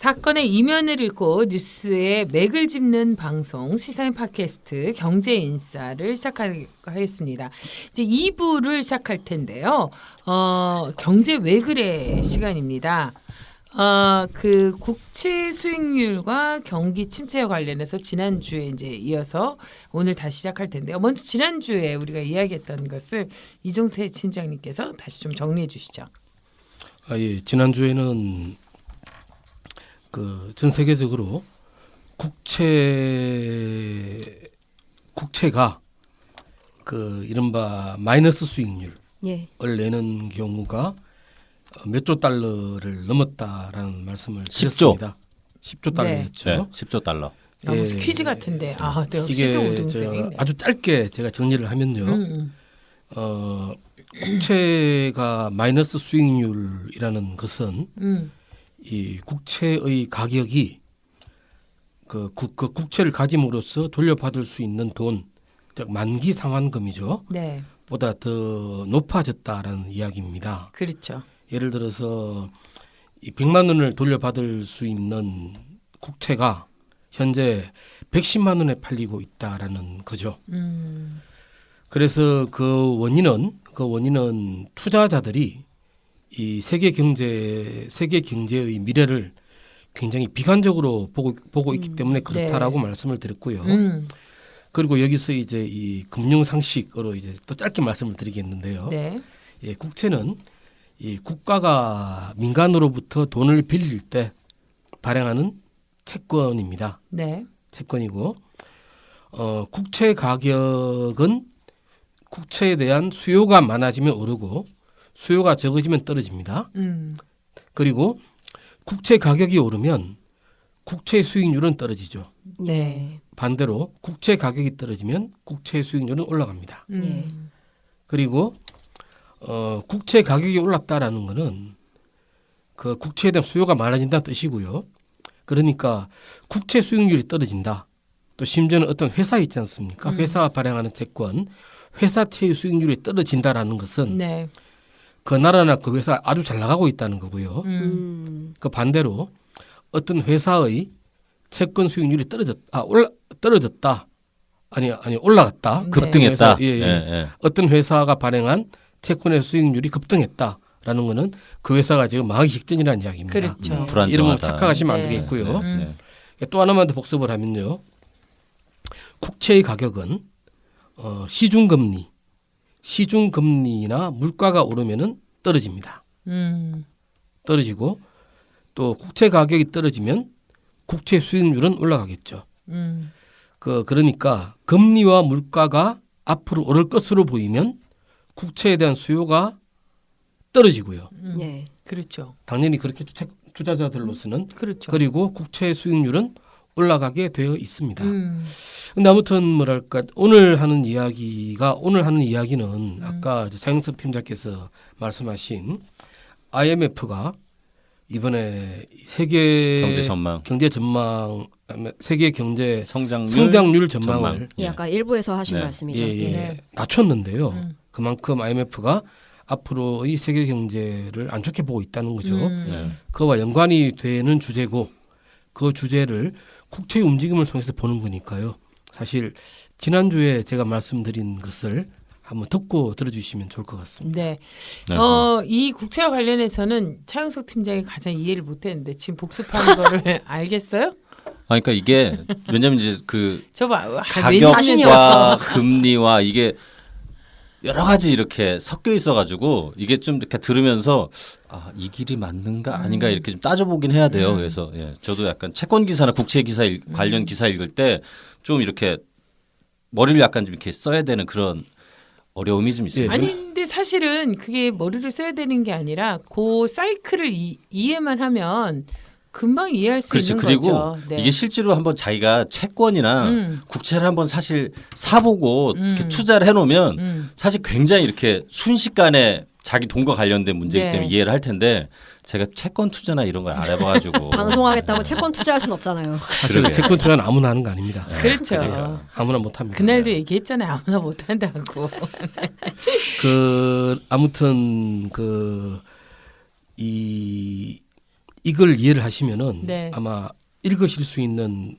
사건의 이면을 읽고 뉴스의 맥을 짚는 방송 시사인 팟캐스트 경제인싸를 시작하겠습니다. 이제 2부를 시작할 텐데요. 경제 왜 그래 시간입니다. 그 국채 수익률과 경기 침체와 관련해서 지난주에 이제 이어서 오늘 다시 시작할 텐데요. 먼저 지난주에 우리가 이야기했던 것을 이종태 팀장님께서 다시 좀 정리해 주시죠. 예. 지난주에는 전 세계적으로 국채가 이른바 마이너스 수익률을 내는 경우가 몇 조 달러를 넘었다라는 말씀을 드렸습니다. 10조 달러였죠. 네, 10조 달러. 무슨 퀴즈 같은데. 이게 아주 짧게 제가 정리를 하면요. 국채가 마이너스 수익률이라는 것은 이 국채의 가격이 그 국채를 가짐으로써 돌려받을 수 있는 돈, 즉 만기 상환금이죠. 네. 보다 더 높아졌다라는 이야기입니다. 그렇죠. 예를 들어서 이 100만 원을 돌려받을 수 있는 국채가 현재 110만 원에 팔리고 있다라는 거죠. 그래서 그 원인은 투자자들이 이 세계 경제의 미래를 굉장히 비관적으로 보고 있기 때문에 그렇다라고 말씀을 드렸고요. 그리고 여기서 이제 이 금융 상식으로 이제 또 짧게 말씀을 드리겠는데요. 네. 예, 국채는 이 국가가 민간으로부터 돈을 빌릴 때 발행하는 채권입니다. 네. 채권이고 국채 가격은 국채에 대한 수요가 많아지면 오르고 수요가 적어지면 떨어집니다. 그리고 국채 가격이 오르면 국채 수익률은 떨어지죠. 네. 반대로 국채 가격이 떨어지면 국채 수익률은 올라갑니다. 그리고 국채 가격이 올랐다라는 것은 그 국채에 대한 수요가 많아진다는 뜻이고요. 그러니까 국채 수익률이 떨어진다. 또 심지어는 어떤 회사 있지 않습니까? 회사가 발행하는 채권, 회사채의 수익률이 떨어진다라는 것은 네. 그 나라나 그 회사 아주 잘 나가고 있다는 거고요. 그 반대로 어떤 회사의 채권 수익률이 떨어졌다. 아니 올라갔다. 급등했다. 어떤 회사가 발행한 채권의 수익률이 급등했다라는 것은 그 회사가 지금 망하기 직전이라는 이야기입니다. 그렇죠. 불안정하다. 이런 거 착각하시면 안 되겠고요. 또 하나만 더 복습을 하면요. 국채의 가격은 시중금리나 물가가 오르면은 떨어집니다. 떨어지고 또 국채 가격이 떨어지면 국채 수익률은 올라가겠죠. 그러니까 금리와 물가가 앞으로 오를 것으로 보이면 국채에 대한 수요가 떨어지고요. 네. 그렇죠. 당연히 그렇게 투자자들로서는 그렇죠. 그리고 국채 수익률은 올라가게 되어 있습니다. 근데 아무튼 오늘 하는 이야기는 아까 장영섭 팀장께서 말씀하신 IMF가 이번에 세계 경제 전망, 세계 경제 성장률 전망을 아까 일부에서 하신 말씀이죠. 낮췄는데요. 그만큼 IMF가 앞으로의 세계 경제를 안 좋게 보고 있다는 거죠. 그와 연관이 되는 주제고 그 주제를 국채의 움직임을 통해서 보는 거니까요. 사실 지난주에 제가 말씀드린 것을 한번 듣고 들어주시면 좋을 것 같습니다. 네. 이 국채와 관련해서는 차영석 팀장이 가장 이해를 못했는데 지금 복습하는 거를 알겠어요? 그러니까 이게 왜냐면 이제 가격과 금리와 이게 여러 가지 이렇게 섞여 있어가지고 이게 좀 이렇게 들으면서 이 길이 맞는가 아닌가 이렇게 좀 따져보긴 해야 돼요. 그래서 저도 약간 채권 기사나 국채 기사 관련 기사 읽을 때 좀 이렇게 머리를 약간 좀 이렇게 써야 되는 그런 어려움이 좀 있어요. 아니 근데 사실은 그게 머리를 써야 되는 게 아니라 그 사이클을 이해만 하면 금방 이해할 수 있는 그리고 거죠. 네. 이게 실제로 한번 자기가 채권이나 국채를 한번 사실 사보고 이렇게 투자를 해놓으면 사실 굉장히 이렇게 순식간에 자기 돈과 관련된 문제이기 때문에 이해를 할 텐데 제가 채권 투자나 이런 걸 안 해봐가지고 방송하겠다고 채권 투자할 수는 없잖아요. 사실 채권 투자는 아무나 하는 거 아닙니다. 그렇죠. 아무나 못합니다. 그날도 얘기했잖아요. 아무나 못한다고. 아무튼 이 이걸 이해를 하시면은 네. 아마 읽으실 수 있는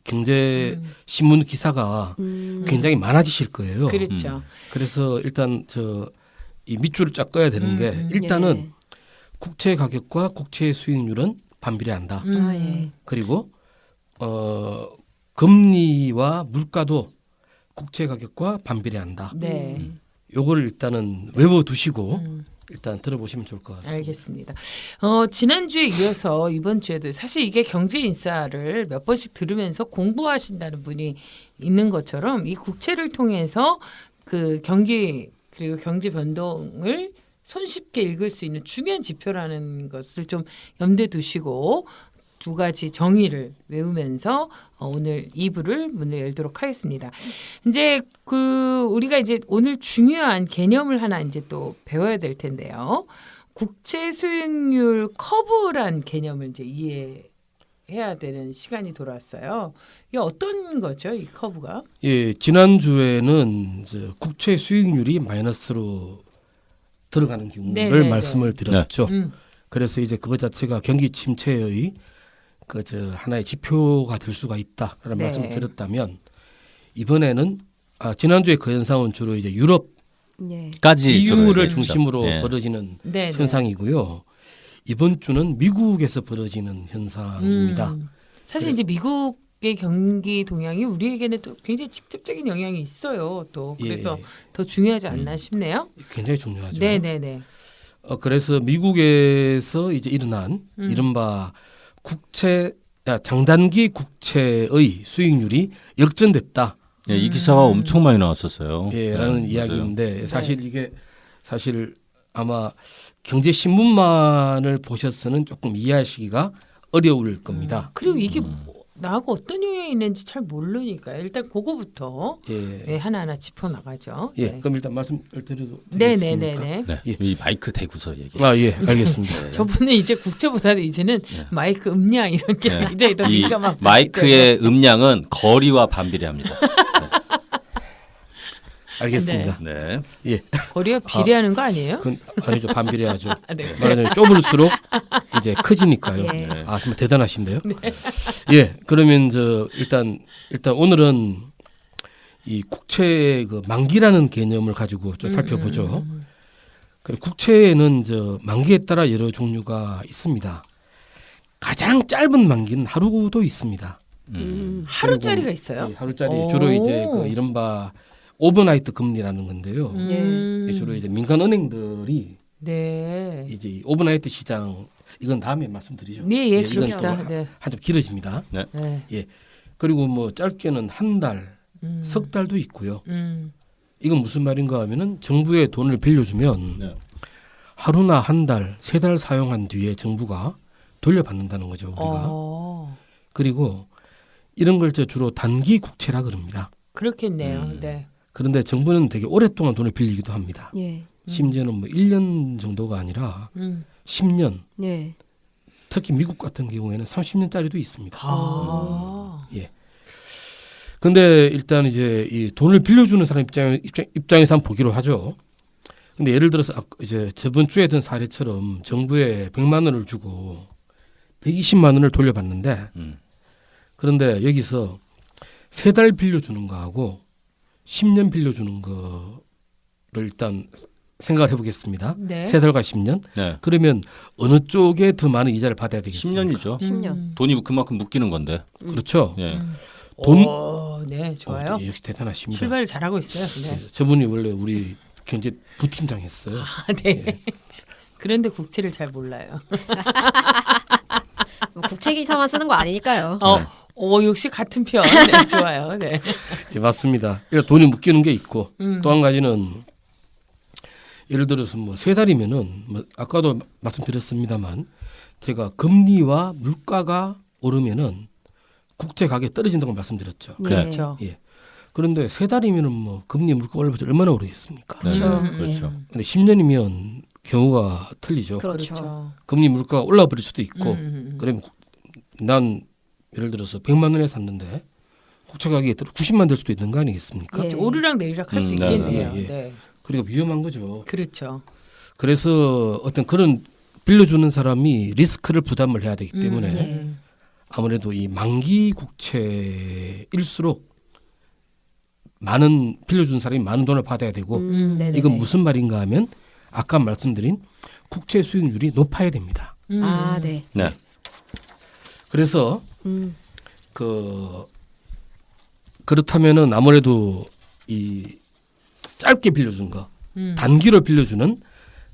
경제 신문 기사가 굉장히 많아지실 거예요. 그렇죠. 그래서 일단 이 밑줄을 쫙 꺼야 되는 게 일단은 예. 국채 가격과 국채 수익률은 반비례한다. 아, 예. 그리고 금리와 물가도 국채 가격과 반비례한다. 네. 요거를 일단은 외워두시고 일단 들어보시면 좋을 것 같습니다. 알겠습니다. 지난주에 이어서 이번 주에도 사실 이게 경제 인사를 몇 번씩 들으면서 공부하신다는 분이 있는 것처럼 이 국채를 통해서 그 경기 그리고 경제 변동을 손쉽게 읽을 수 있는 중요한 지표라는 것을 좀 염두에 두시고 두 가지 정의를 외우면서 오늘 2부를 문을 열도록 하겠습니다. 이제 우리가 이제 오늘 중요한 개념을 하나 이제 또 배워야 될 텐데요. 국채 수익률 커브란 개념을 이제 이해해야 되는 시간이 돌아왔어요. 이게 어떤 거죠, 이 커브가? 예, 지난주에는 국채 수익률이 마이너스로 들어가는 경우를 네네네. 말씀을 드렸죠. 음. 그래서 이제 그것 자체가 경기 침체의 하나의 지표가 될 수가 있다라는 네. 말씀을 드렸다면 이번에는 지난주에 그 현상은 주로 이제 유럽 예. 까지 주로 EU를 얘기했죠. 중심으로 예. 벌어지는 네, 현상이고요. 이번 주는 미국에서 벌어지는 현상입니다. 사실 이제 미국의 경기 동향이 우리에게는 또 굉장히 직접적인 영향이 있어요. 또 그래서 예, 더 중요하지 않나 싶네요. 굉장히 중요하죠. 네, 네, 네. 그래서 미국에서 이제 일어난 이른바 장단기 국채의 수익률이 역전됐다. 예, 이 기사가 엄청 많이 나왔었어요. 라는 네, 이야기인데 사실 이게 아마 경제 신문만을 보셔서는 조금 이해하시기가 어려울 겁니다. 그리고 이게 나하고 어떤 영향이 있는지 잘 모르니까 일단 그거부터 예. 하나하나 짚어 나가죠. 예. 네. 그럼 일단 말씀을 드려도 네, 되겠습니까? 네, 네, 네. 네, 예. 이 마이크 대구서 얘기. 예, 알겠습니다. 저분은 이제 국제보다는 이제는 마이크 음량 이런 게 네. 굉장히 더 이 민감한 마이크의 음량은 거리와 반비례합니다. 알겠습니다. 네. 예. 거리와 비례하는 거 아니에요? 그건 아니죠. 반비례하죠. 네. 말하자면 좁을수록 이제 커지니까요. 예. 정말 대단하신데요. 예, 그러면 일단 오늘은 이 국채의 만기라는 개념을 가지고 좀 살펴보죠. 그리고 국채에는 만기에 따라 여러 종류가 있습니다. 가장 짧은 만기는 하루도 있습니다. 하루짜리가 있어요? 예, 하루짜리 오. 주로 이제 이른바 오버나이트 금리라는 건데요. 예. 주로 이제 민간 은행들이 네. 이제 오버나이트 시장 이건 다음에 말씀드리죠. 네, 예, 이건 그럽시다. 좀 네. 한좀 길어집니다. 네. 그리고 짧게는 한 달, 석 달도 있고요. 이건 무슨 말인가 하면은 정부에 돈을 빌려주면 네. 하루나 한 달, 세 달 사용한 뒤에 정부가 돌려받는다는 거죠. 우리가. 그리고 이런 걸 주로 단기 국채라 그럽니다. 그렇겠네요. 네. 그런데 정부는 되게 오랫동안 돈을 빌리기도 합니다. 예. 심지어는 1년 정도가 아니라 10년, 예. 특히 미국 같은 경우에는 30년짜리도 있습니다. 예. 근데 일단 이제 이 돈을 빌려주는 사람 입장에서 한번 보기로 하죠. 근데 예를 들어서 이제 저번 주에 든 사례처럼 정부에 100만 원을 주고 120만 원을 돌려받는데 그런데 여기서 3달 빌려주는 거하고 10년 빌려주는 거를 일단 생각을 해보겠습니다. 네. 3달과 10년. 네. 그러면 어느 쪽에 더 많은 이자를 받아야 되겠습니까? 10년이죠. 10년. 돈이 그만큼 묶이는 건데. 그렇죠. 예. 네, 좋아요. 네, 역시 대단하십니다. 출발을 잘하고 있어요. 네. 저분이 원래 우리 경제 부팀장 했어요. 네. 그런데 국채를 잘 몰라요. 뭐 국채 기사만 쓰는 거 아니니까요. 역시 같은 편. 네, 좋아요. 네. 예, 맞습니다. 그러니까 돈이 묶이는 게 있고 또 한 가지는 예를 들어서 3달이면은 아까도 말씀드렸습니다만 제가 금리와 물가가 오르면은 국채 가격이 떨어진다고 말씀드렸죠. 네. 그렇죠. 예. 그런데 3달이면은 금리 물가 올라서 얼마나 오르겠습니까? 그렇죠. 그렇죠. 근데 10년이면 경우가 틀리죠. 그렇죠. 금리 물가가 올라 버릴 수도 있고 음. 그러면 난 예를 들어서 100만 원에 샀는데 국채 가격이 90만 될 수도 있는 거 아니겠습니까? 예. 오르락 내리락 할 수 네, 있겠네요. 네, 네. 네. 그리고 위험한 거죠. 그렇죠. 그래서 어떤 그런 빌려주는 사람이 리스크를 부담을 해야 되기 때문에 네. 아무래도 이 만기 국채일수록 많은 빌려주는 사람이 많은 돈을 받아야 되고 네네네. 이건 무슨 말인가 하면 아까 말씀드린 국채 수익률이 높아야 됩니다. 아, 네. 네. 그래서 음. 그렇다면은 아무래도 이 짧게 빌려준 거, 음. 단기로 빌려주는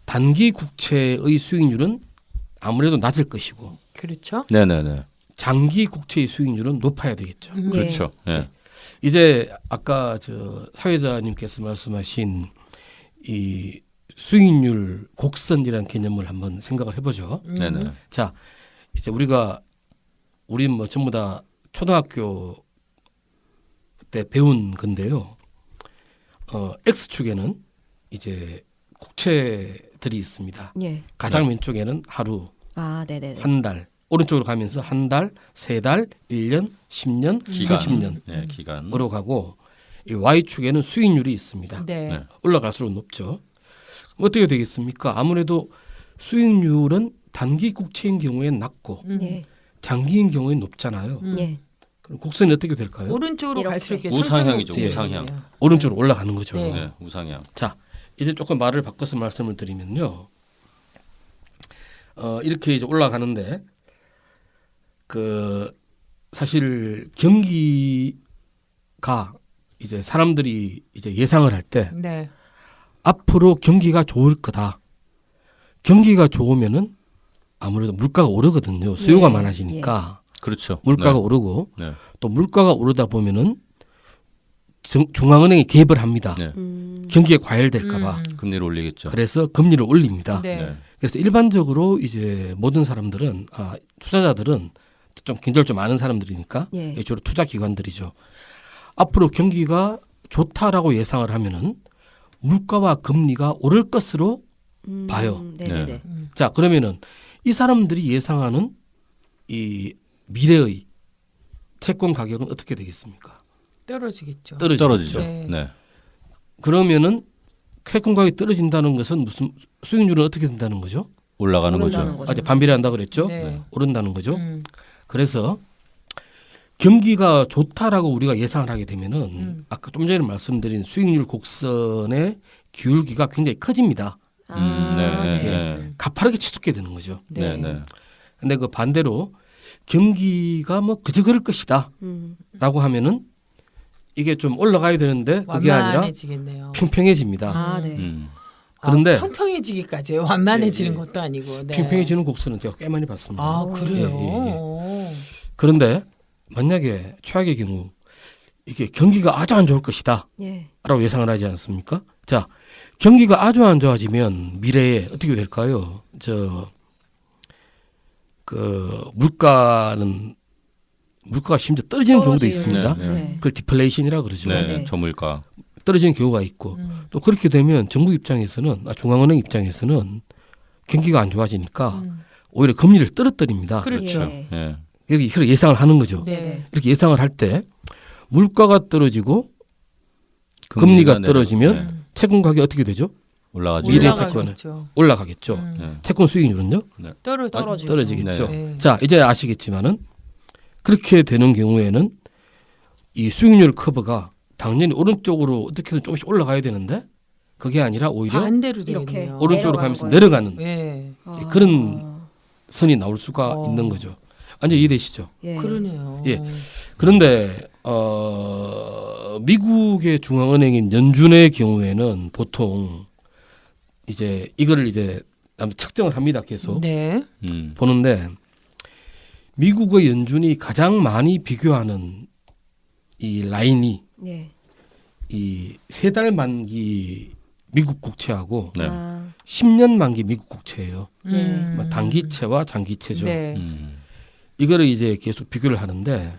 단기 국채의 수익률은 아무래도 낮을 것이고 그렇죠. 네네네. 장기 국채의 수익률은 높아야 되겠죠. 음. 그렇죠. 예. 이제 아까 저 사회자님께서 말씀하신 이 수익률 곡선이라는 개념을 한번 생각을 해보죠. 네네. 자, 이제 우리 뭐 전부 다 초등학교 때 배운 건데요. X축에는 이제 국채들이 있습니다. 예. 가장 왼쪽에는 하루, 아, 네네네. 한 달, 오른쪽으로 가면서 한 달, 세 달, 1년, 10년, 기간. 30년으로 네, 기간. 가고 이 Y축에는 수익률이 있습니다. 네. 네. 올라갈수록 높죠. 어떻게 되겠습니까? 아무래도 수익률은 단기 국채인 경우엔 낮고 예. 장기인 경우엔 높잖아요. 예. 그럼 곡선이 어떻게 될까요? 오른쪽으로 이렇게. 갈수록 이렇게 우상향이죠, 상승 우상향. 곡선이에요. 오른쪽으로 올라가는 거죠. 네. 네, 우상향. 자, 이제 조금 말을 바꿔서 말씀을 드리면요. 이렇게 이제 올라가는데 사실 경기가 이제 사람들이 이제 예상을 할 때 네. 앞으로 경기가 좋을 거다. 경기가 좋으면은 아무래도 물가가 오르거든요. 수요가 예, 많아지니까 그렇죠. 물가가 네. 오르고 네. 또 물가가 오르다 보면은 중앙은행이 개입을 합니다. 네. 경기에 과열될까봐. 금리를 올리겠죠. 그래서 금리를 올립니다. 네. 네. 그래서 일반적으로 이제 모든 사람들은 투자자들은 좀 굉장히 좀 많은 사람들이니까 예. 주로 투자 기관들이죠. 앞으로 경기가 좋다라고 예상을 하면은 물가와 금리가 오를 것으로 봐요. 네네네. 자, 그러면은 이 사람들이 예상하는 이 미래의 채권 가격은 어떻게 되겠습니까? 떨어지겠죠. 떨어지죠. 네. 네. 그러면은 채권 가격이 떨어진다는 것은 무슨 수익률은 어떻게 된다는 거죠? 올라가는 오른다는 거죠. 거죠. 어제 반비례한다 그랬죠? 네. 오른다는 거죠. 음. 그래서 경기가 좋다라고 우리가 예상을 하게 되면은 아까 좀 전에 말씀드린 수익률 곡선의 기울기가 굉장히 커집니다. 네. 네. 네. 가파르게 치솟게 되는 거죠. 네. 네. 근데 그 반대로 경기가 뭐 그저 그럴 것이다라고 하면은 이게 좀 올라가야 되는데 그게 아니라 완만해지겠네요. 평평해집니다. 아, 네. 그런데 평평해지기까지 완만해지는 예, 예. 것도 아니고. 네. 평평해지는 곡선은 제가 꽤 많이 봤습니다. 아 그래요. 예, 그런데 만약에 최악의 경우 이게 경기가 아주 안 좋을 것이다 예. 라고 예상을 하지 않습니까? 자, 경기가 아주 안 좋아지면 미래에 어떻게 될까요? 물가가 심지어 떨어지는 경우도 떨어지는 있습니다. 네, 네. 그걸 디플레이션이라고 그러죠. 네. 네. 저물가. 떨어지는 경우가 있고 또 그렇게 되면 정부 입장에서는 중앙은행 입장에서는 경기가 안 좋아지니까 오히려 금리를 떨어뜨립니다. 그렇죠. 예. 예. 여기 그렇게 예상을 하는 거죠. 네. 이렇게 예상을 할 때 물가가 떨어지고 금리가 떨어지면 네. 채권 가격이 어떻게 되죠? 올라가죠. 미래 올라가겠죠. 채권은 올라가겠죠. 네. 채권 수익률은요? 떨어지죠. 떨어지겠죠. 네. 네. 자, 이제 아시겠지만은 그렇게 되는 경우에는 이 수익률 커브가 당연히 오른쪽으로 어떻게든 조금씩 올라가야 되는데 그게 아니라 오히려 반대로 이렇게 되겠네요. 오른쪽으로 내려가는 가면서 거예요. 내려가는 네. 그런 선이 나올 수가 어. 있는 거죠. 완전 이해되시죠? 예. 그러네요. 예. 그런데 미국의 중앙은행인 연준의 경우에는 보통 이제 이거를 이제 측정을 합니다. 계속 네. 보는데 미국의 연준이 가장 많이 비교하는 이 라인이 예. 이 3달 만기 미국 국채하고 네. 10년 만기 미국 국채예요. 음. 단기채와 장기채죠. 네. 이거를 이제 계속 비교를 하는데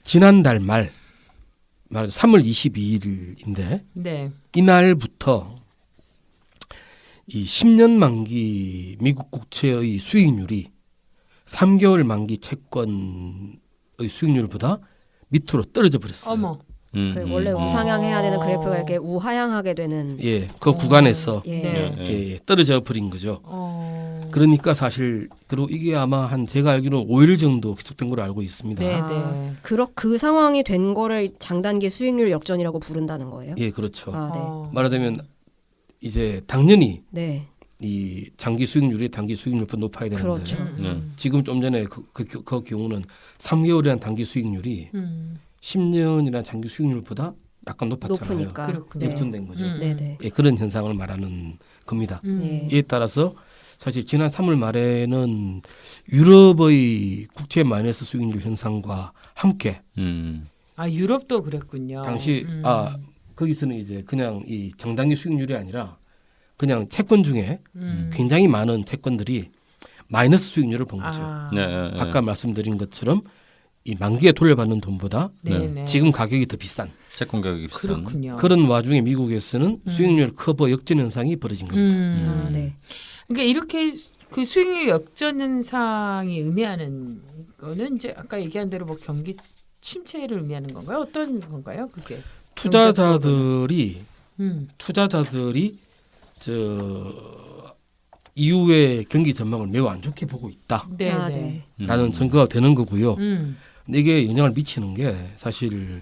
지난달 말하자 3월 22일인데 네. 이날부터 이 10년 만기 미국 국채의 수익률이 3개월 만기 채권의 수익률보다 밑으로 떨어져 버렸어요. 어머. 원래 우상향해야 되는 그래프가 이렇게 우하향하게 되는 예, 그 구간에서 예. 네. 예, 떨어져 버린 거죠. 그러니까 사실 그리고 이게 아마 한 제가 알기로는 5일 정도 계속된 걸로 알고 있습니다. 네, 아, 네. 그 상황이 된 거를 장단기 수익률 역전이라고 부른다는 거예요? 예, 그렇죠. 아, 네. 말하자면 이제 당연히 네. 이 장기 수익률이 단기 수익률보다 높아야 되는데 그렇죠. 지금 좀 전에 그 경우는 3개월이라는 단기 수익률이 10년이라는 장기 수익률보다 약간 높았잖아요. 높으니까. 그렇군요. 네. 역전된 거죠. 네네. 예, 그런 현상을 말하는 겁니다. 네. 이에 따라서 사실 지난 3월 말에는 유럽의 국채 마이너스 수익률 현상과 함께 아 유럽도 그랬군요. 당시 거기서는 이제 그냥 이 장단기 수익률이 아니라 그냥 채권 중에 굉장히 많은 채권들이 마이너스 수익률을 본 거죠. 아까 말씀드린 것처럼 이 만기에 돌려받는 돈보다 네. 지금 가격이 더 비싼 채권 가격이 비싼. 그렇군요. 그런 와중에 미국에서는 수익률 커버 역전 현상이 벌어진 겁니다. 아, 네. 그러니까 이렇게 그 수익률 역전 현상이 의미하는 거는 이제 아까 얘기한 대로 뭐 경기 침체를 의미하는 건가요? 어떤 건가요? 그게 투자자들이 저 이후의 경기 전망을 매우 안 좋게 보고 있다라는 네, 아, 네. 네. 증거가 되는 거고요. 근데 이게 영향을 미치는 게 사실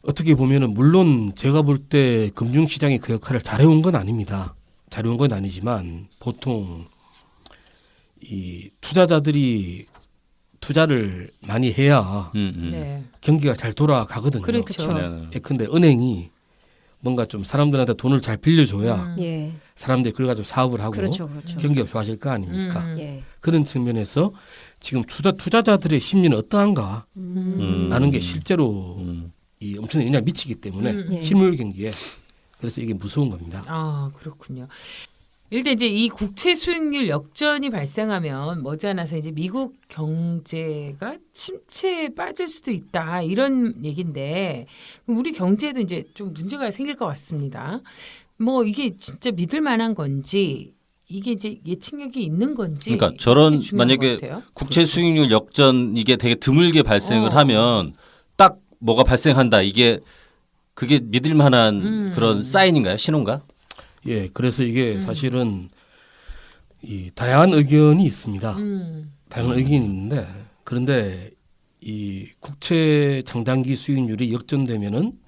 어떻게 보면은 물론 제가 볼 때 금융시장이 그 역할을 잘해온 건 아닙니다. 잘해온 건 아니지만 보통 이 투자자들이 투자를 많이 해야 네. 경기가 잘 돌아가거든요. 그렇죠. 근데 은행이 뭔가 좀 사람들한테 돈을 잘 빌려줘야 예. 사람들이 그걸 가지고 사업을 하고 그렇죠. 그렇죠. 경기가 좋아질 거 아닙니까? 예. 그런 측면에서 지금 투자자들의 심리는 어떠한가 라는 게 실제로 이 엄청난 영향을 미치기 때문에 예. 실물 경기에 그래서 이게 무서운 겁니다. 아 그렇군요. 일단 이제 이 국채 수익률 역전이 발생하면 머지않아서 이제 미국 경제가 침체에 빠질 수도 있다 이런 얘기인데 우리 경제에도 이제 좀 문제가 생길 것 같습니다. 뭐 이게 진짜 믿을 만한 건지 이게 이제 예측력이 있는 건지 그러니까 저런 그게 중요한 만약에 것 같아요. 국채 수익률 역전 이게 되게 드물게 발생을 하면 딱 뭐가 발생한다 이게 그게 믿을 만한 그런 사인인가요? 신호인가? 예, 그래서 이게 사실은 이 다양한 의견이 있습니다. 다양한 의견이 있는데 그런데 이 국채 장단기 수익률이 역전되면은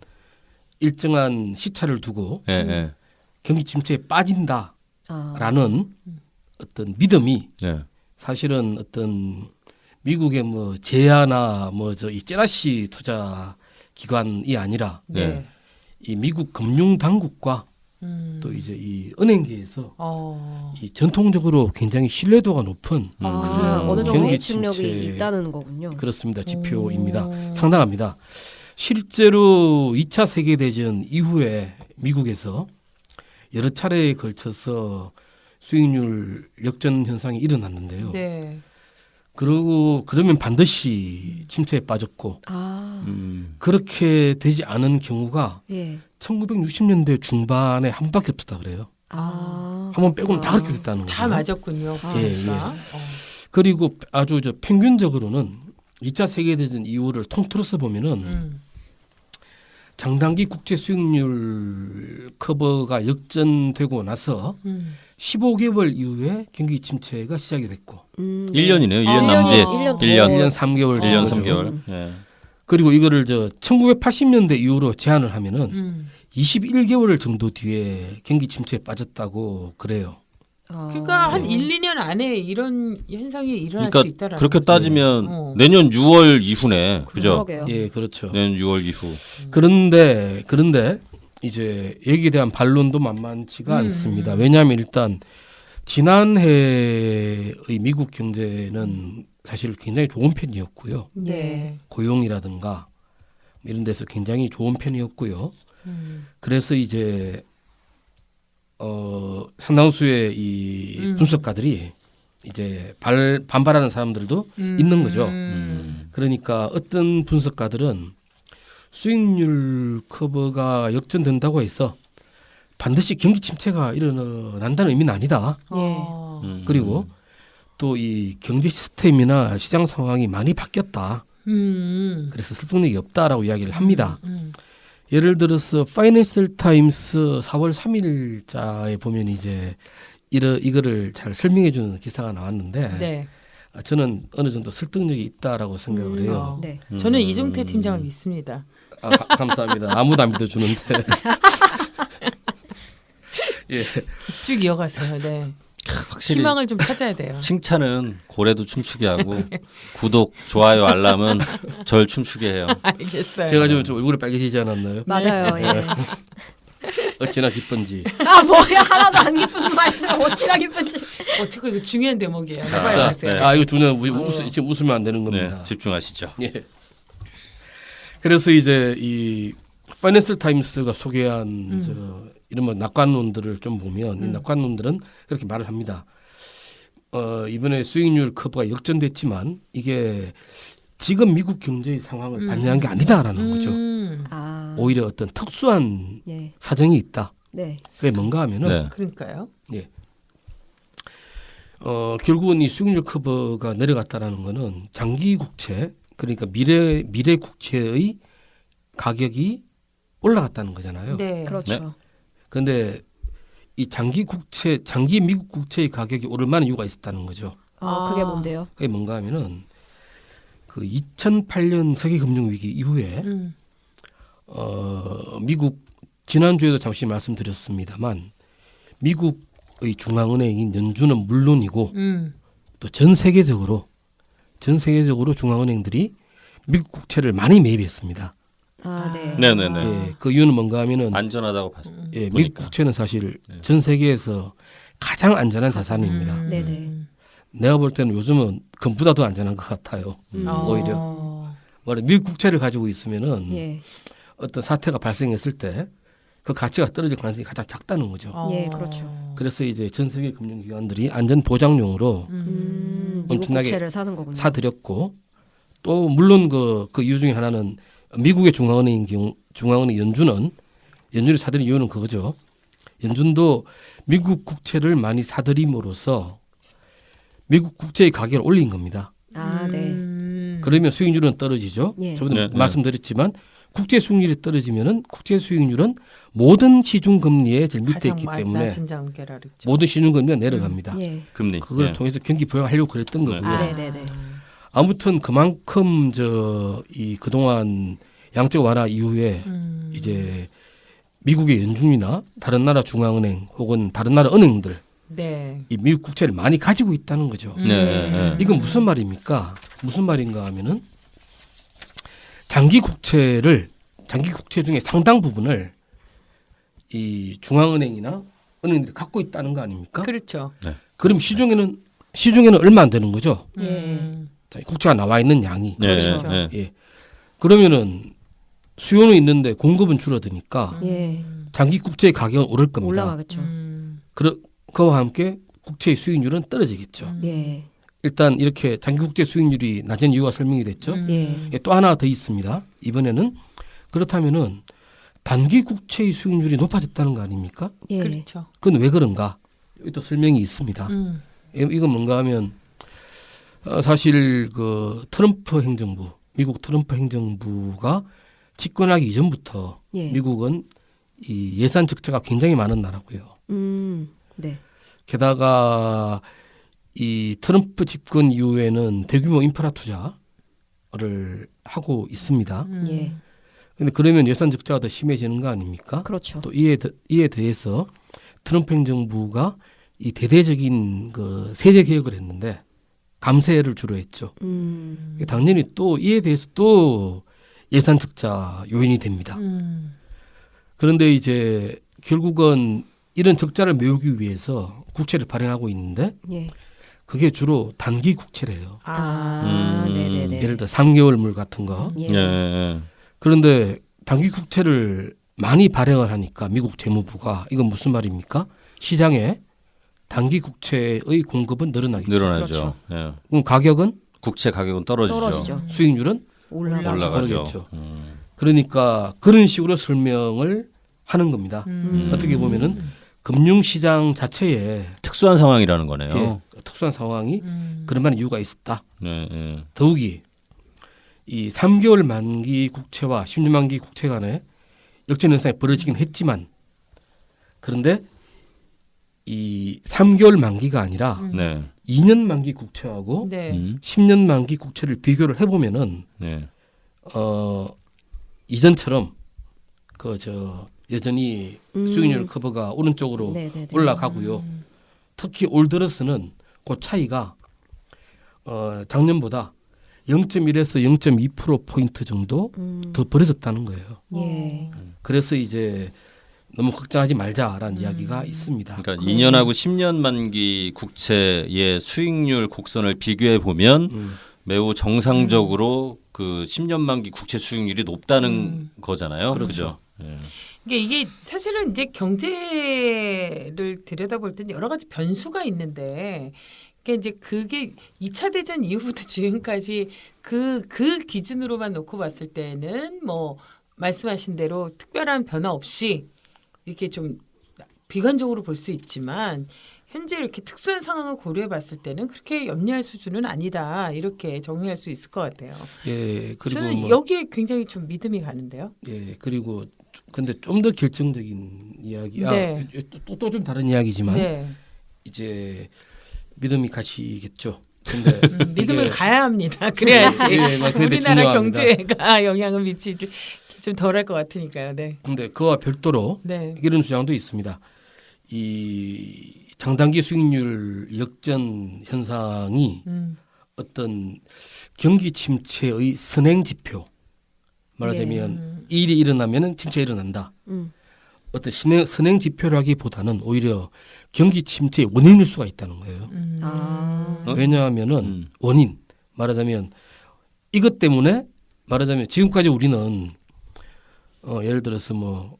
일정한 시차를 두고 예. 경기 침체에 빠진다라는 아. 어떤 믿음이 예. 사실은 어떤 미국의 뭐 제야나 뭐 저 이 젤라시 투자 기관이 아니라 네. 이 미국 금융 당국과 또 이제 이 은행계에서 이 전통적으로 굉장히 신뢰도가 높은 어느 정도 경기 예측력이 침체. 있다는 거군요. 그렇습니다. 지표입니다. 상당합니다. 실제로 2차 세계대전 이후에 미국에서 여러 차례에 걸쳐서 수익률 역전 현상이 일어났는데요. 네. 그러면 반드시 침체에 빠졌고 아. 그렇게 되지 않은 경우가 예. 1960년대 중반에 한 밖에 없었다 그래요. 아. 한 번 빼고는 다 그렇게 됐다는 거죠. 다 맞았군요. 예, 그러니까. 그리고 아주 저 평균적으로는 2차 세계대전 이후를 통틀어서 보면은 장단기 국채 수익률 커버가 역전되고 나서 15개월 이후에 경기 침체가 시작이 됐고 1년이네요. 1년 아, 남짓. 1년 1년 3개월 1년 정도죠. 3개월. 예. 그리고 이거를 저 1980년대 이후로 제한을 하면은 21개월 정도 뒤에 경기 침체에 빠졌다고 그래요. 그러니까 한 1, 2년 안에 이런 현상이 일어날 그러니까 수 있다라는 그렇게 거죠. 따지면 내년 6월 이후네. 그죠? 그러게요. 예, 그렇죠. 내년 6월 이후. 그런데 이제 여기에 대한 반론도 만만치가 않습니다. 왜냐하면 일단 지난해의 미국 경제는 사실 굉장히 좋은 편이었고요. 네. 고용이라든가 이런 데서 굉장히 좋은 편이었고요. 그래서 이제 상당수의 이 분석가들이 이제 반발하는 사람들도 있는 거죠. 그러니까 어떤 분석가들은 수익률 커버가 역전된다고 해서 반드시 경기 침체가 일어난다는 의미는 아니다. 그리고 또 이 경제 시스템이나 시장 상황이 많이 바뀌었다. 그래서 설득력이 없다라고 이야기를 합니다. 예를 들어서 파이낸셜 타임스 4월 3일자에 보면 이제 이거를 잘 설명해 주는 기사가 나왔는데 네. 저는 어느 정도 설득력이 있다라고 생각을 해요. 네. 저는 이종태 팀장을 믿습니다. 감사합니다. 아무도 안 믿어주는데. 예. 쭉 이어가세요. 네. 확실히 희망을 좀 찾아야 돼요. 칭찬은 고래도 춤추게 하고 구독, 좋아요, 알람은 절 춤추게 해요. 알겠어요. 제가 좀 얼굴이 빨개지지 않았나요? 맞아요. 예. 어찌나 기쁜지. 아 뭐야 하나도 안 기쁜 말씀 어찌나 기쁜지. 어떻게 이거 중요한 대목이에요. 자, 빨리 하세요. 네. 이거 저는 지금 웃으면 안 되는 겁니다. 네, 집중하시죠. 예. 그래서 이제 이 파이낸셜 타임스가 소개한 이런 낙관론들을 좀 보면 이 낙관론들은 그렇게 말을 합니다. 이번에 수익률 커브가 역전됐지만 이게 지금 미국 경제의 상황을 반영한 게 아니다라는 거죠. 아. 오히려 어떤 특수한 예. 사정이 있다. 네. 그게 뭔가 하면은 네. 그러니까요. 결국은 이 수익률 커브가 내려갔다라는 거는 장기 국채 그러니까 미래 국채의 가격이 올라갔다는 거잖아요. 네. 그렇죠. 그런데 이 장기 미국 국채의 가격이 오를 만한 이유가 있었다는 거죠. 그게 뭔데요? 그게 뭔가 하면은 그 2008년 세계 금융 위기 이후에 미국 지난주에도 잠시 말씀드렸습니다만 미국의 중앙은행인 연준은 물론이고 또 전 세계적으로 중앙은행들이 미국 국채를 많이 매입했습니다. 아, 네. 네네네. 예, 그 이유는 뭔가 하면은 안전하다고 봤어요. 예, 미국 보니까. 국채는 사실 네. 전 세계에서 가장 안전한 자산입니다. 네네. 내가 볼 때는 요즘은 금보다 더 안전한 것 같아요. 오히려. 말해 미국 국채를 가지고 있으면은 예. 어떤 사태가 발생했을 때 그 가치가 떨어질 가능성이 가장 작다는 거죠. 예, 그렇죠. 그래서 이제 전 세계 금융기관들이 안전 보장용으로 미국 엄청나게 국채를 사는 거군요. 사들였고 또 물론 그 이유 중에 하나는 미국의 중앙은행 연준이 사들인 이유는 그거죠. 연준도 미국 국채를 많이 사들임으로써 미국 국채의 가격을 올린 겁니다. 아, 네. 그러면 수익률은 떨어지죠. 예. 저번에 네, 말씀드렸지만 국채 수익률이 떨어지면은 국채 수익률은 모든 시중 금리에 제일 밑에 있기 때문에 낮은 장계라 그랬죠. 모든 시중 금리가 내려갑니다. 예. 금리. 그걸 예. 통해서 경기 부양하려고 그랬던 네. 거고요. 네네네. 아무튼 그만큼 이 그동안 양적 완화 이후에 이제 미국의 연준이나 다른 나라 중앙은행 혹은 다른 나라 은행들 네. 이 미국 국채를 많이 가지고 있다는 거죠. 네. 이건 무슨 말입니까? 무슨 말인가 하면은 장기 국채 중에 상당 부분을 이 중앙은행이나 은행들이 갖고 있다는 거 아닙니까? 그렇죠. 그럼 시중에는 얼마 안 되는 거죠. 예. 자, 국채가 나와 있는 양이. 네. 그렇죠. 네. 예. 그러면은 수요는 있는데 공급은 줄어드니까 예. 장기 국채의 가격은 오를 겁니다. 올라가겠죠. 그와 함께 국채의 수익률은 떨어지겠죠. 예. 일단 이렇게 장기 국채 수익률이 낮은 이유가 설명이 됐죠. 예. 예, 또 하나 더 있습니다. 이번에는 그렇다면은 단기 국채의 수익률이 높아졌다는 거 아닙니까? 예. 그렇죠. 그건 왜 그런가? 여기 또 설명이 있습니다. 이건 뭔가 하면 사실 그 미국 트럼프 행정부가 집권하기 이전부터 예. 미국은 이 예산 적자가 굉장히 많은 나라고요. 네. 게다가 이 트럼프 집권 이후에는 대규모 인프라 투자를 하고 있습니다. 예. 그런데 그러면 예산 적자가 더 심해지는 거 아닙니까? 그렇죠. 또 이에 대해서 트럼프 행정부가 이 대대적인 그 세제 개혁을 했는데 감세를 주로 했죠. 당연히 또 이에 대해서 또 예산 적자 요인이 됩니다. 그런데 이제 결국은 이런 적자를 메우기 위해서 국채를 발행하고 있는데 예. 그게 주로 단기 국채래요. 네네네. 예를 들어 3개월물 같은 거. 예. 예. 그런데 단기 국채를 많이 발행을 하니까 미국 재무부가 이건 무슨 말입니까? 시장에 단기 국채의 공급은 늘어나겠죠. 늘어나죠. 예. 그럼 가격은 국채 가격은 떨어지죠. 수익률은 올라가죠. 올라가죠. 그러겠죠. 그러니까 그런 식으로 설명을 하는 겁니다. 어떻게 보면은 금융시장 자체에 특수한 상황이라는 거네요. 특수한 상황이 그런 만한 이유가 있었다. 네. 더욱이 이 3개월 만기 국채와 10년 만기 국채 간에 역전 현상이 벌어지긴 했지만 그런데 이 3개월 만기가 아니라 네. 2년 만기 국채하고 네. 10년 만기 국채를 비교를 해보면은 네. 이전처럼 여전히 수익률 커버가 오른쪽으로 네네네. 올라가고요. 특히 올 들어서는 그 차이가 작년보다 0.1에서 0.2% 포인트 정도 더 벌어졌다는 거예요. 예. 그래서 이제 너무 걱정하지 말자라는 이야기가 있습니다. 그러니까 2년하고 10년 만기 국채의 수익률 곡선을 비교해 보면 매우 정상적으로 그 10년 만기 국채 수익률이 높다는 거잖아요. 그렇죠. 예. 이게 사실은 이제 경제를 들여다볼 때는 여러 가지 변수가 있는데 그게 2차 대전 이후부터 지금까지 그 기준으로만 놓고 봤을 때는 뭐 말씀하신 대로 특별한 변화 없이 이렇게 좀 비관적으로 볼 수 있지만 현재 이렇게 특수한 상황을 고려해 봤을 때는 그렇게 염려할 수준은 아니다. 이렇게 정리할 수 있을 것 같아요. 예, 그리고 저는 뭐, 여기에 굉장히 좀 믿음이 가는데요. 예, 그리고 근데 좀 더 결정적인 이야기, 네. 또 좀 다른 이야기지만 네. 이제 믿음이 가시겠죠. 근데 믿음을 이게- 가야 합니다. 그래야지 예, 막 그게 우리나라 중요합니다. 경제가 영향을 미치지 좀 덜할 것 같으니까요. 네. 근데 그와 별도로 네. 이런 주장도 있습니다. 이 장단기 수익률 역전 현상이 어떤 경기 침체의 선행 지표, 말하자면 일이 일어나면 침체가 일어난다. 어떤 선행 지표라기보다는 오히려 경기 침체의 원인일 수가 있다는 거예요. 아. 왜냐하면은 원인, 말하자면 이것 때문에 말하자면 지금까지 우리는 예를 들어서 뭐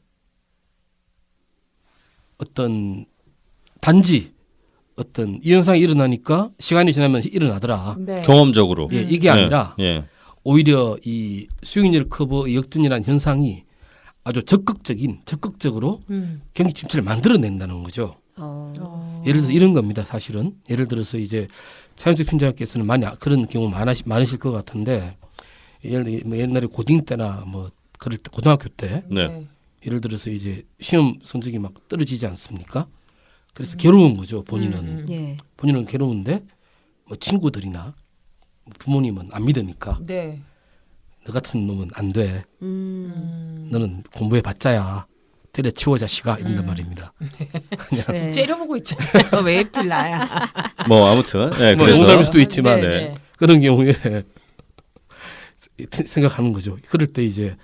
어떤 단지 어떤 이 현상이 일어나니까 시간이 지나면 일어나더라. 네. 경험적으로. 예, 이게 아니라 예. 오히려 이 수익률 커버 역전이라는 현상이 아주 적극적으로 경기 침체를 만들어낸다는 거죠. 예를 들어서 이런 겁니다. 사실은 예를 들어서 이제 차영석 편장께서는 많이 그런 경우 많으실 것 같은데 옛날에 고딩 때나 뭐 그럴 때 고등학교 때 네. 예를 들어서 이제 시험 성적이 막 떨어지지 않습니까? 그래서 괴로운 거죠. 본인은 예. 본인은 괴로운데 뭐 친구들이나 부모님은 안 믿으니까 네. 너 같은 놈은 안 돼. 너는 공부해 봤자야. 때려치워 자식아 이런단 말입니다. 그냥 네. 째려보고 있잖아요. 왜 하필 나야. 뭐 아무튼 네, 뭐 그래서 농담일 수도 있지만 네. 그런 경우에 생각하는 거죠. 그럴 때 이제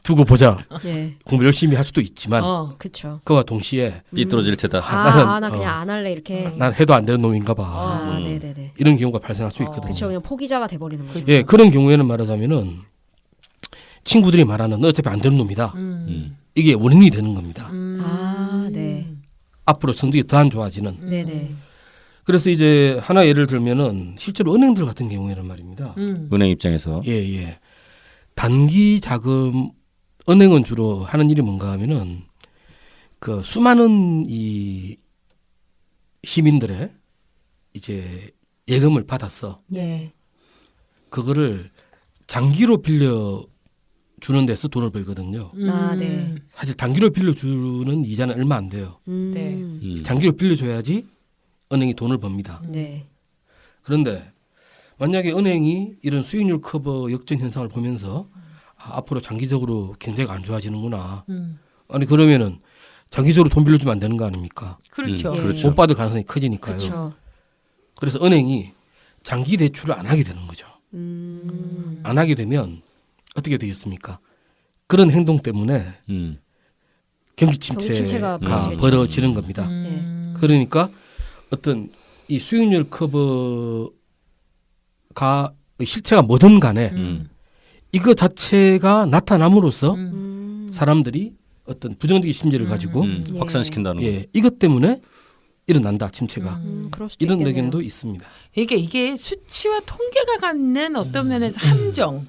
두고 보자. 예. 공부 열심히 할 수도 있지만 그렇죠. 그와 동시에 삐뚤어질 테다. 나 그냥 안 할래 이렇게. 난 해도 안 되는 놈인가 봐. 아, 네네네. 이런 경우가 발생할 수 있거든요. 그렇죠. 그냥 포기자가 돼버리는 거죠. 예, 그런 경우에는 말하자면은 친구들이 말하는 너 어차피 안 되는 놈이다. 이게 원인이 되는 겁니다. 아, 네. 앞으로 성적이 더 안 좋아지는. 네네. 그래서 이제 하나 예를 들면은 실제로 은행들 같은 경우에는 말입니다. 은행 입장에서 예. 단기 자금 은행은 주로 하는 일이 뭔가 하면은 그 수많은 이 시민들의 이제 예금을 받아서 예. 그거를 장기로 빌려 주는 데서 돈을 벌거든요. 아, 네. 사실 단기로 빌려주는 이자는 얼마 안 돼요. 네. 장기로 빌려줘야지 은행이 돈을 법니다. 네. 그런데 만약에 은행이 이런 수익률 커버 역전 현상을 보면서 앞으로 장기적으로 경제가 안 좋아지는구나. 아니 그러면은 장기적으로 돈 빌려주면 안 되는 거 아닙니까? 그렇죠. 예. 그렇죠. 못 받을 가능성이 커지니까요. 그렇죠. 그래서 은행이 장기 대출을 안 하게 되는 거죠. 안 하게 되면 어떻게 되겠습니까? 그런 행동 때문에 경기 침체가 벌어지죠. 벌어지는 겁니다. 예. 그러니까 어떤 이 수익률 커버가 실체가 뭐든 간에 이거 자체가 나타남으로써 사람들이 어떤 부정적인 심리를 가지고 예. 확산시킨다는 거. 예, 이것 때문에 일어난다 침체가 그럴 수도 이런 있겠네요. 의견도 있습니다. 그러니까 이게 수치와 통계가 갖는 어떤 면에서 함정,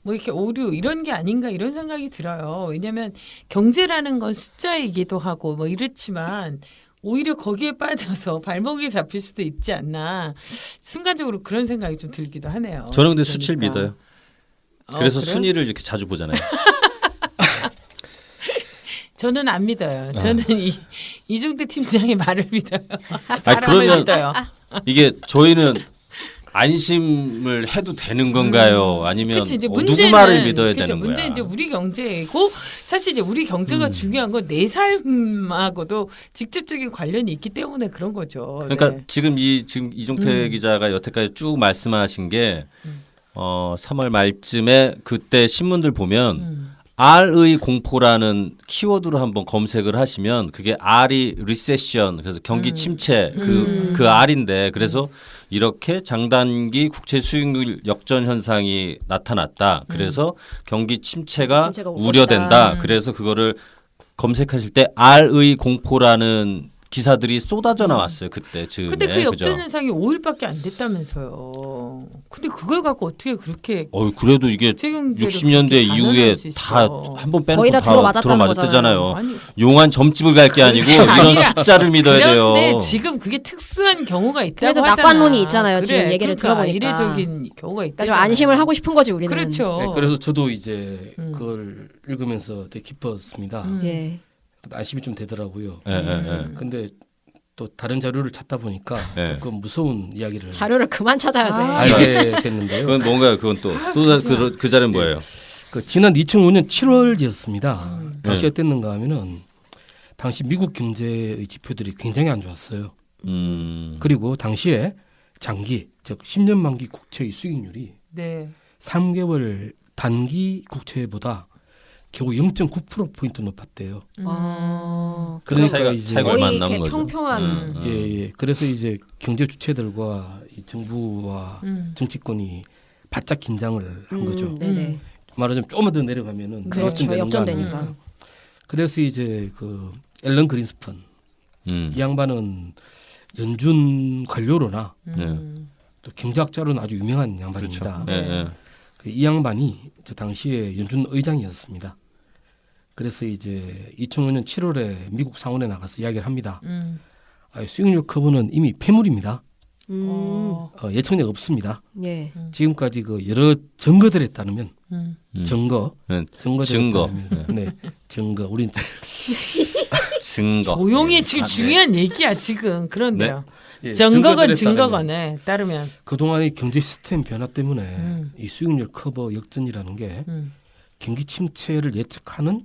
뭐 이렇게 오류 이런 게 아닌가 이런 생각이 들어요. 왜냐하면 경제라는 건 숫자이기도 하고 뭐 이렇지만 오히려 거기에 빠져서 발목이 잡힐 수도 있지 않나 순간적으로 그런 생각이 좀 들기도 하네요. 저는 근데 그러니까. 수치를 믿어요. 그래서 그래요? 순위를 이렇게 자주 보잖아요. 저는 안 믿어요. 저는 이종대 팀장의 말을 믿어요. 아니, 사람을 그러면 믿어요. 이게 저희는 안심을 해도 되는 건가요? 아니면 그치, 이제 누구 말을 믿어야 되는 거야? 문제는 이제 우리 경제고 사실 이제 우리 경제가 중요한 건 내 삶하고도 직접적인 관련이 있기 때문에 그런 거죠. 그러니까 네. 지금 이종태 기자가 여태까지 쭉 말씀하신 게 3월 말쯤에 그때 신문들 보면 R의 공포라는 키워드로 한번 검색을 하시면 그게 R이 리세션 그래서 경기 침체 그 R인데 그래서 이렇게 장단기 국채 수익률 역전 현상이 나타났다. 그래서 경기 침체가 침체가 올 우려된다. 것이다. 그래서 그거를 검색하실 때 R의 공포라는 기사들이 쏟아져 나왔어요. 그때 즈음에. 근데 그 역전 그죠? 현상이 5일밖에 안 됐다면서요. 근데 그걸 갖고 어떻게 그렇게 그래도 이게 국제경제를 60년대 그렇게 이후에 단언할 수 다 있어. 한 번 빼놓고 거의 다 다 들어맞았다는 들어맞았대잖아요. 아니, 용한 점집을 갈 게 아니고 이런 아니야. 숫자를 믿어야 돼요. 그런데 지금 그게 특수한 경우가 있다고 그래도 하잖아. 낙관론이 있잖아요. 지금 얘기를 그러니까 들어보니까. 이례적인 경우가 있다. 그러니까 좀 안심을 하고 싶은 거지 우리는. 그렇죠. 네, 그래서 저도 이제 음. 그걸 읽으면서 되게 기뻤습니다. 예. 안심이 좀 되더라고요. 예, 예, 예. 근데 또 다른 자료를 찾다 보니까 네. 조금 무서운 이야기를 자료를 그만 찾아야 돼. 알게 됐는데요. 그건 뭔가요? 그건 그 자리는 뭐예요? 그 지난 2005년 7월이었습니다. 당시 네. 어땠는가 하면은 당시 미국 경제의 지표들이 굉장히 안 좋았어요. 그리고 당시에 장기 즉 10년 만기 국채의 수익률이 네. 3개월 단기 국채보다 겨우 0.9%포인트 높았대요. 아, 그러니까 차이가- 이제 차이가 얼마 안 거의 남은 이렇게 거죠. 평평한. 예. 그래서 이제 경제 주체들과 이 정부와 음. 정치권이 바짝 긴장을 한 거죠. 네네. 말하자면 조금만 더 내려가면은 그렇죠. 역전되는 거 역전되니까. 아닙니까? 그래서 이제 그 앨런 그린스펀 이 양반은 연준 관료로나 또 경제학자로는 아주 유명한 양반입니다. 그렇죠. 예, 예. 이 양반이 저 당시에 연준 의장이었습니다. 그래서 이제 2005년 7월에 미국 상원에 나가서 이야기를 합니다. 수익률 커브는 이미 폐물입니다. 예측력 없습니다. 예. 지금까지 그 여러 증거들에 따르면 증거들에 네. 증거. 따르면 네, 증거. 우린 증거. 조용히 예. 지금 아, 중요한 얘기야 지금 그런데요. 예, 증거건 증거들에 증거건에 따르면 그동안의 경제 시스템 변화 때문에 이 수익률 커버 역전이라는 게 경기 침체를 예측하는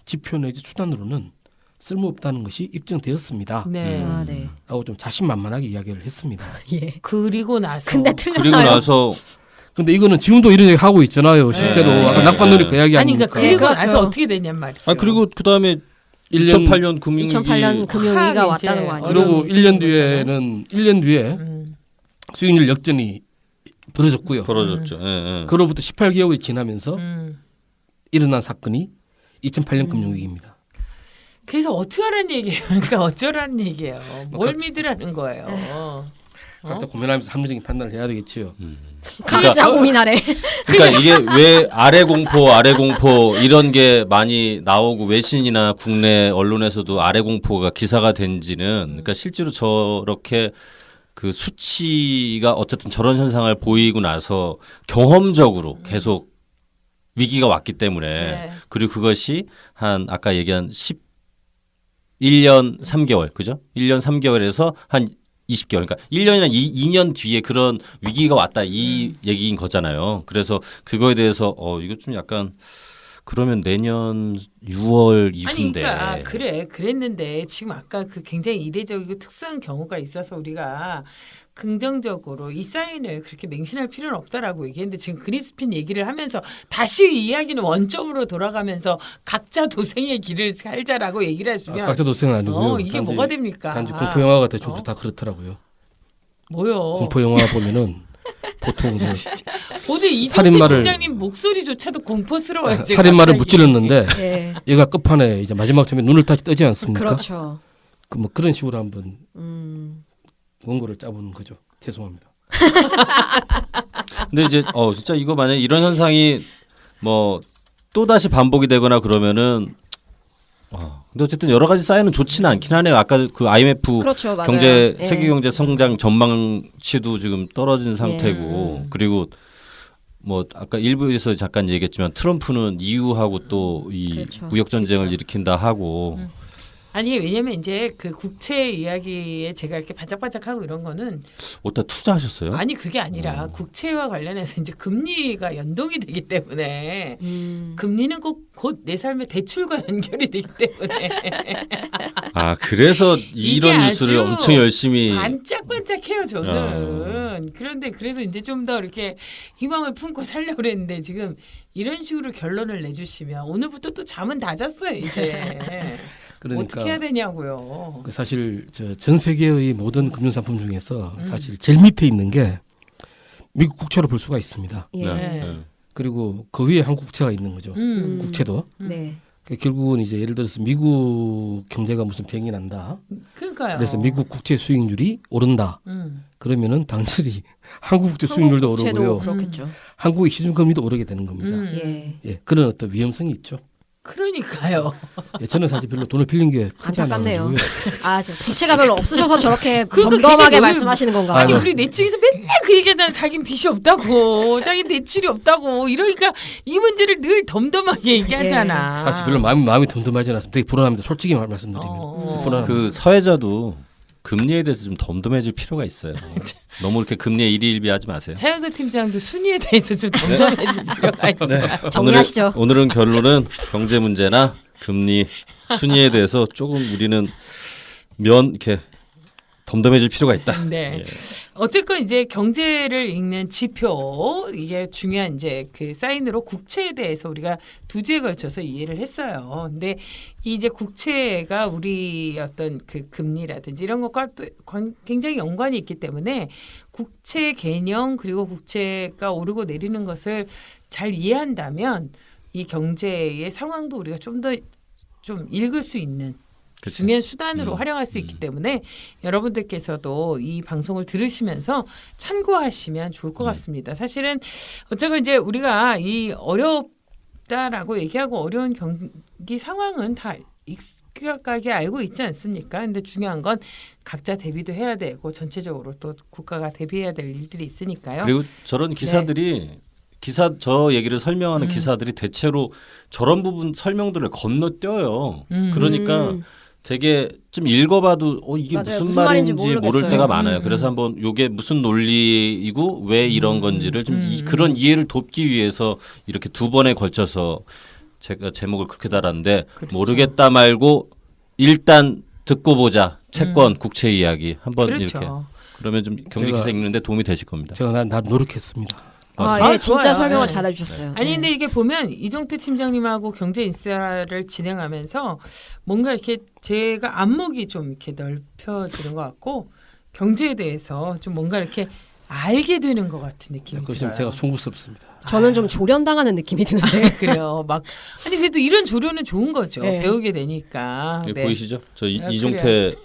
지표 내지 수단으로는 쓸모없다는 것이 입증되었습니다. 네. 아, 네. 라고 좀 자신만만하게 이야기를 했습니다. 예. 그리고 나서 근데 그리고 틀렸나요? 나서 근데 이거는 지금도 이런 얘기 하고 있잖아요. 실제로 네. 아까 낙관론이 그 이야기 아니 아닙니까? 그러니까 그리고 그렇죠. 나서 어떻게 됐냔 말이죠. 그리고 그다음에 1년 2008년 금융위기 2008년 금융위기가 확 왔다는 이제 거 아니에요? 그리고 어려움이 1년 생긴 뒤에는 1년 뒤에 음. 수익률 역전이 벌어졌고요. 벌어졌죠. 예, 예. 그로부터 18개월이 지나면서 일어난 사건이 2008년 음. 금융위기입니다. 그래서 어떻게 하라는 얘기예요? 그러니까 어쩌라는 얘기예요? 뭘 각자- 믿으라는 거예요? 각자 고민하면서 합리적인 판단을 해야 되겠지요. 각자 고민하래. 그러니까 이게 왜 아래 공포 이런 게 많이 나오고 외신이나 국내 언론에서도 아래 공포가 기사가 된지는 그러니까 실제로 저렇게 그 수치가 어쨌든 저런 현상을 보이고 나서 경험적으로 계속 위기가 왔기 때문에 네. 그리고 그것이 한 아까 얘기한 11년 3개월 그죠? 1년 3개월에서 한 20개월 그러니까 1년이나 2년 뒤에 그런 위기가 왔다 이 얘기인 거잖아요. 그래서 그거에 대해서 이거 좀 약간 그러면 내년 6월 이후인데 아니 그러니까 그랬는데 지금 아까 그 굉장히 이례적이고 특수한 경우가 있어서 우리가 긍정적으로 이 사인을 그렇게 맹신할 필요는 없다라고 얘기했는데 지금 그린스핀 얘기를 하면서 다시 이야기는 원점으로 돌아가면서 각자 도생의 길을 살자라고 얘기를 하시면 각자 도생은 아니고요. 이게 단지- 뭐가 됩니까? 단지 공포 영화가 대충 다 그렇더라고요. 뭐요? 공포 영화 보면은 보통 이제 오늘 이종태 살인마를- 팀장님 목소리조차도 공포스러워요. 지금 살인마를 갑자기. 무찔렀는데 예. 얘가 끝판에 이제 마지막 점에 눈을 다시 뜨지 않습니까? 그렇죠. 뭐 그런 식으로 한번 음. 원고를 짜보는 거죠. 죄송합니다. 근데 이제 진짜 이거 만약에 이런 현상이 뭐 또다시 반복이 되거나 그러면은 근데 어쨌든 여러 가지 사인은 좋지는 않긴 하네요. 아까 그 IMF 그렇죠. 맞아요. 경제 예. 세계 경제 성장 전망치도 지금 떨어진 상태고 그리고 뭐 아까 일부에서 잠깐 얘기했지만 트럼프는 EU하고 또 이 그렇죠. 무역 전쟁을 그렇죠. 일으킨다 하고 아니 왜냐면 이제 그 국채 이야기에 제가 이렇게 반짝반짝하고 이런 거는 어디다 투자하셨어요? 아니 그게 아니라 국채와 관련해서 이제 금리가 연동이 되기 때문에 금리는 곧 내 삶의 대출과 연결이 되기 때문에 아 그래서 이런 이게 뉴스를 아주 엄청 열심히 반짝반짝해요 저는. 그런데 그래서 이제 좀 더 이렇게 희망을 품고 살려고 그랬는데 지금 이런 식으로 결론을 내주시면 오늘부터 또 잠은 다 잤어요 이제. 그러니까 어떻게 해야 되냐고요. 그 사실 전 세계의 모든 금융상품 중에서 사실 제일 밑에 있는 게 미국 국채로 볼 수가 있습니다. 예. 네. 그리고 그 위에 한국 국채가 있는 거죠. 국채도. 네. 그러니까 결국은 이제 예를 들어서 미국 경제가 무슨 병이 난다. 그러니까요. 그래서 미국 국채 수익률이 오른다. 음. 그러면은 당연히 한국 국채 수익률도 한국 국채도 오르고요. 그렇겠죠. 한국의 시중금리도 오르게 되는 겁니다. 음. 예. 예, 그런 어떤 위험성이 있죠. 그러니까요. 예, 저는 사실 별로 돈을 빌린 게 크지 안타깝네요. 않아가지고요. 아, 저 부채가 별로 없으셔서 저렇게 그러니까 덤덤하게 굉장히 말씀하시는 건가요? 아니 아이고. 우리 내충에서 맨날 그 얘기하잖아. 자기는 빚이 없다고. 자기 내출이 없다고. 이러니까 이 문제를 늘 덤덤하게 얘기하잖아. 사실 별로 마음이 덤덤하지 않았습니다. 되게 불안합니다. 솔직히 말씀드리면 불안합니다. 그 사회자도 금리에 대해서 좀 덤덤해질 필요가 있어요. 너무 이렇게 금리에 일희일비하지 마세요. 차영석 팀장도 순위에 대해서 좀 덤덤해질 필요가 있어요. 정리하시죠. 오늘은 결론은 경제 문제나 금리 순위에 대해서 조금 우리는 이렇게 덤덤해질 필요가 있다. 네. 예. 어쨌건 이제 경제를 읽는 지표 이게 중요한 이제 그 사인으로 국채에 대해서 우리가 두 주에 걸쳐서 이해를 했어요. 근데 이제 국채가 우리 어떤 그 금리라든지 이런 것과 또 굉장히 연관이 있기 때문에 국채 개념 그리고 국채가 오르고 내리는 것을 잘 이해한다면 이 경제의 상황도 우리가 좀 더 좀 읽을 수 있는 그치. 중요한 수단으로 활용할 수 있기 때문에 여러분들께서도 이 방송을 들으시면서 참고하시면 좋을 것 같습니다. 사실은 어쨌건 이제 우리가 이 어렵다라고 얘기하고 어려운 경기 상황은 다 익숙하게 알고 있지 않습니까? 근데 중요한 건 각자 대비도 해야 되고 전체적으로 또 국가가 대비해야 될 일들이 있으니까요. 그리고 저런 기사들이 저 얘기를 설명하는 기사들이 대체로 저런 부분 설명들을 건너뛰어요. 그러니까 되게 좀 읽어봐도 이게 맞아요. 무슨 말인지 모를 모르겠어요. 때가 많아요. 그래서 한번 이게 무슨 논리이고 왜 이런 건지를 좀 그런 이해를 돕기 위해서 이렇게 두 번에 걸쳐서 제가 제목을 그렇게 달았는데 그렇죠. 모르겠다 말고 일단 듣고 보자. 채권, 국채 이야기 한번 그렇죠. 이렇게 그러면 좀 경제 제가- 기사 읽는데 도움이 되실 겁니다. 제가 나 노력했습니다. 아, 예, 진짜 좋아요. 설명을 네. 잘해주셨어요. 아니 예. 근데 이게 보면 이종태 팀장님하고 경제 인싸를 진행하면서 뭔가 이렇게 제가 안목이 좀 이렇게 넓혀지는 것 같고 경제에 대해서 좀 뭔가 이렇게 알게 되는 것 같은 느낌이 그것이 들어요. 제가 송구스럽습니다. 저는 좀 조련당하는 느낌이 드는데. 그래요. 막 아니 그래도 이런 조련은 좋은 거죠. 네. 배우게 되니까. 여기 네. 보이시죠? 저 아, 이종태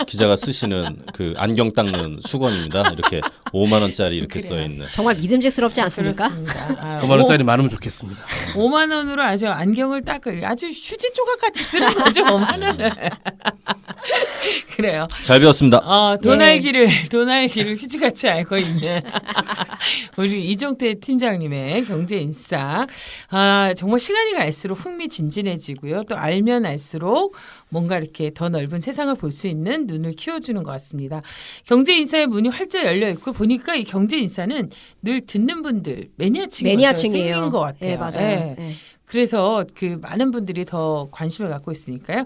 기자가 쓰시는 그 안경 닦는 수건입니다. 이렇게 5만 원짜리 이렇게 그래요. 써 있는. 정말 믿음직스럽지 않습니까? 그렇습니다. 5만 원짜리 많으면 좋겠습니다. 5만 원으로 아주 안경을 닦을 아주 휴지 조각 같이 쓰는 거죠. 5만 원을. 그래요. 잘 배웠습니다. 돈 예. 알기를 휴지같이 알고 있는 우리 이종태 팀장님의 경제 인싸. 정말 시간이 갈수록 흥미진진해지고요. 또 알면 알수록 뭔가 이렇게 더 넓은 세상을 볼 수 있는 눈을 키워주는 것 같습니다. 경제 인싸의 문이 활짝 열려 있고 보니까 이 경제 인싸는 늘 듣는 분들 매니아층인 매니아층이에요. 것 같아요. 예, 맞아요. 예. 예. 그래서 그 많은 분들이 더 관심을 갖고 있으니까요.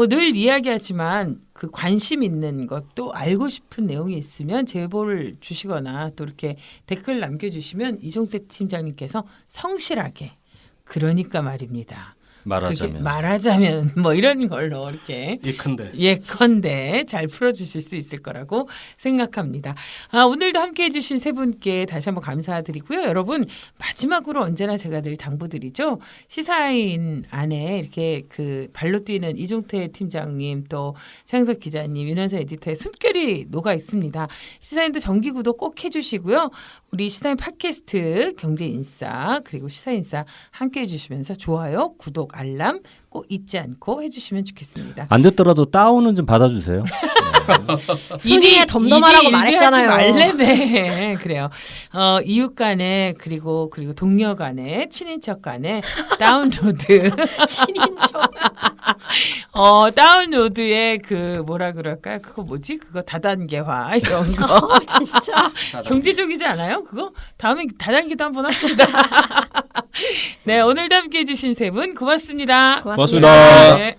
늘 이야기하지만 그 관심 있는 것도 알고 싶은 내용이 있으면 제보를 주시거나 또 이렇게 댓글 남겨주시면 이종태 팀장님께서 성실하게 그러니까 말입니다. 말하자면. 말하자면 뭐 이런 걸로 이렇게 예컨대 잘 풀어주실 수 있을 거라고 생각합니다. 오늘도 함께해 주신 세 분께 다시 한번 감사드리고요. 여러분 마지막으로 언제나 제가 늘 당부드리죠. 시사인 안에 이렇게 그 발로 뛰는 이종태 팀장님 또 차영석 기자님 윤현선 에디터의 숨결이 녹아 있습니다. 시사인도 정기 구독 꼭 해주시고요. 우리 시사인 팟캐스트 경제인싸 그리고 시사인싸 함께해 주시면서 좋아요 구독 알람 꼭 잊지 않고 해주시면 좋겠습니다. 안 됐더라도 다운은 좀 받아주세요. 순위에 덤덤하라고 말했잖아요. 말래매. 그래요. 이웃 간에 그리고 동료 간에 친인척 간에 다운로드. 친인척. 다운로드에 그 뭐라 그럴까요? 그거 뭐지? 그거 다단계화 이런 거. 진짜. 경제적이지 않아요? 그거? 다음에 다단계도 한번 합시다. 네, 오늘도 함께해 주신 세 분 고맙습니다. 고맙습니다. 네.